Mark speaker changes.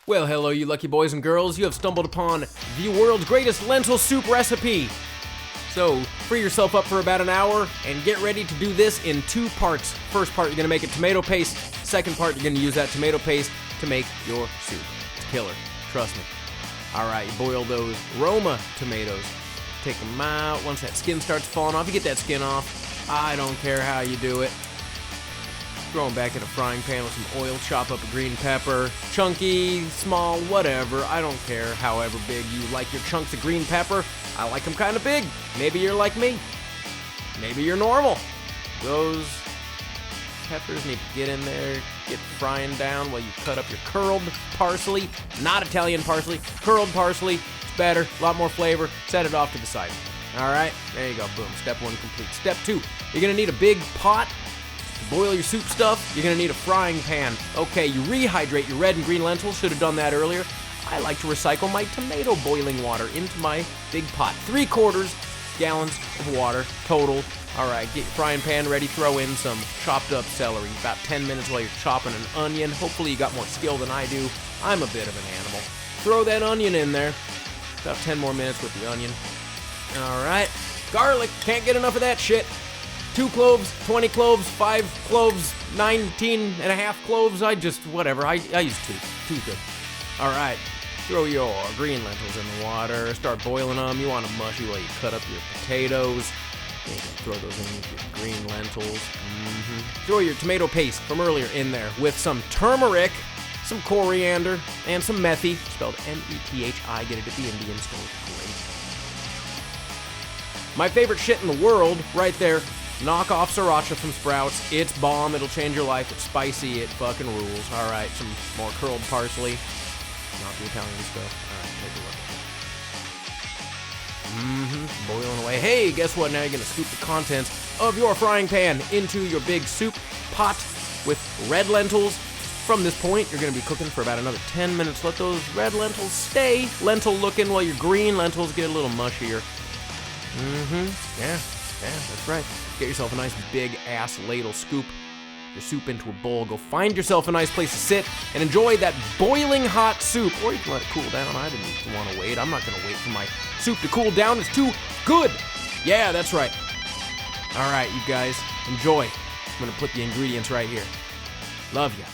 Speaker 1: Well, hello, you lucky boys and girls. You have stumbled upon the world's greatest lentil soup recipe. So, free yourself up for about an hour and get ready to do this in 2 parts. First part, you're gonna make a tomato paste. Second part, you're gonna use that tomato paste to make your soup. It's killer, trust me. All right, you boil those Roma tomatoes. Take them out. Once that skin starts falling off, you get that skin off. I don't care how you do it. Throw them back in a frying pan with some oil, chop up a green pepper, chunky, small, whatever, I don't care, however big you like your chunks of green pepper. I like them kind of big. Maybe you're like me. Maybe you're normal. Those peppers need to get in there, get frying down while you cut up your curled parsley, not Italian parsley, curled parsley. It's better, a lot more flavor. Set it off to the side. All right, there you go, boom, step 1 complete. Step 2, you're gonna need a big pot. To boil your soup stuff, you're gonna need a frying pan. Okay, you rehydrate your red and green lentils. Should have done that earlier. I like to recycle my tomato boiling water into my big pot. 3/4 gallons of water total. All right, get your frying pan ready. Throw in some chopped up celery. About 10 minutes while you're chopping an onion. Hopefully you got more skill than I do. I'm a bit of an animal. Throw that onion in there. About 10 more minutes with the onion. All right, garlic. Can't get enough of that shit. 2 cloves, 20 cloves, 5 cloves, 19.5 cloves. Whatever. I use 2. 2's good. All right, throw your green lentils in the water. Start boiling them. You want them mushy while you cut up your potatoes. You can throw those in with your green lentils. Throw your tomato paste from earlier in there with some turmeric, some coriander, and some methi, spelled M-E-T-H-I. Get it at the Indian store. Great. My favorite shit in the world, right there. Knock off sriracha from Sprouts. It's bomb. It'll change your life. It's spicy. It fucking rules. All right, some more curled parsley. Not the Italian stuff. All right, take a look. Boiling away. Hey, guess what? Now you're gonna scoop the contents of your frying pan into your big soup pot with red lentils. From this point, you're gonna be cooking for about another 10 minutes. Let those red lentils stay lentil looking while your green lentils get a little mushier. Yeah, that's right. Get yourself a nice big ass ladle, scoop your soup into a bowl. Go find yourself a nice place to sit and enjoy that boiling hot soup. Or you can let it cool down. I didn't want to wait. I'm not going to wait for my soup to cool down. It's too good. Yeah, that's right. All right, you guys, enjoy. I'm going to put the ingredients right here. Love ya.